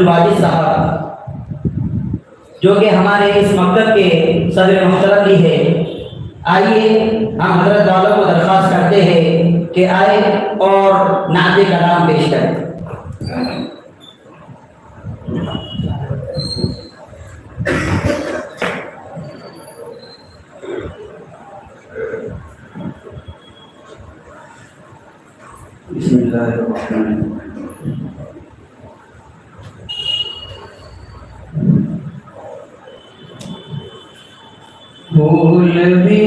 अब्दुल वाजिद साहब जो कि हमारे इस मकतब के सदर मोहतरम भी है। आइए हम हजरत वालों को दरख्वास्त करते हैं कि आए और नाते कलाम पेश करें। फूल भी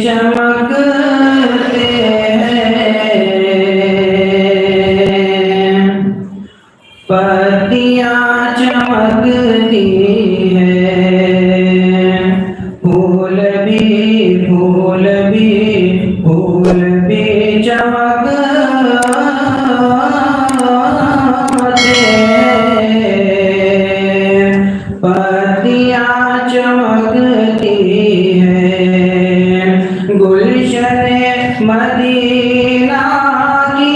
चमकते हैं, पत्तियां चमकती हैं। फूल भी चमकते हैं, पत्तियां चमकती हैं। गुलशने मदीना की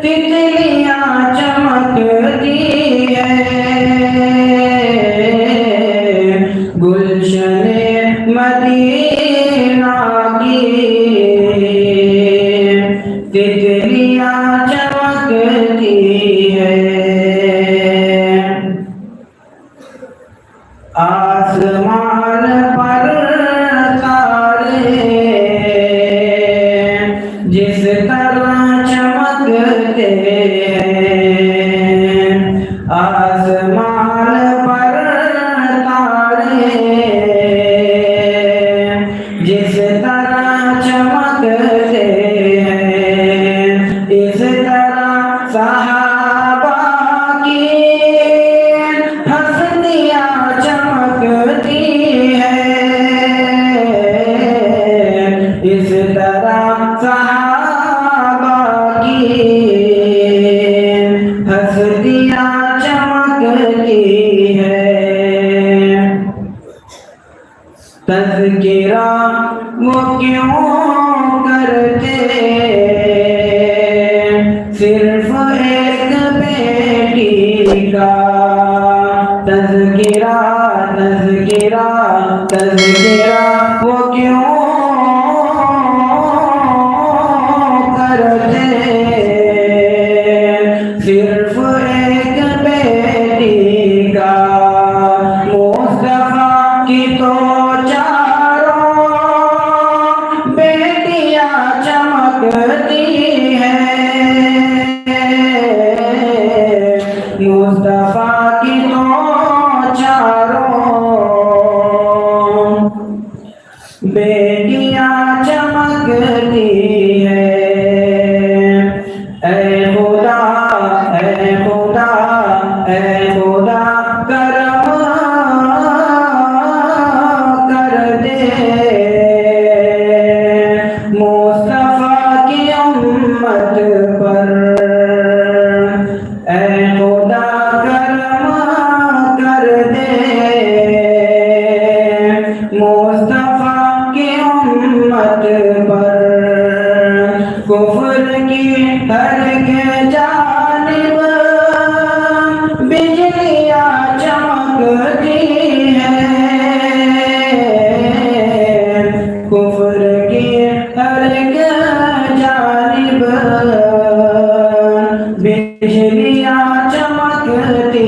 तितलियां चमकती हैं। गुलशने मदीना की तितलियां चमकती हैं। आसमान पर तारे जिस तरह चमकते हैं। आसमान पर तारे जिस तरह चमकते हैं, इस तरह सहाबा की हस्तियां चमकती हैं। इस तरह सहाबा की हस्तियां चमकती हैं। तज़किरा वो क्यों करते सिर्फ एक बेटी का। तज़किरा वो क्यों करते सिर्फ एक बेटी का। मुस्तफा की तो चारों बेटियां चमकती हैं। मुस्तफा की तो चारों बेटियां चमकती हैं। ऐ खुदा करम कर दे मुस्तफा की उम्मत पर। ऐ खुदा करम कर दे मुस्तफा की उम्मत पर। कुफ्र की हर के जानिब बिजलियां चमकती हैं। कुफ्र की हर के जानिब बिजलियां चमकती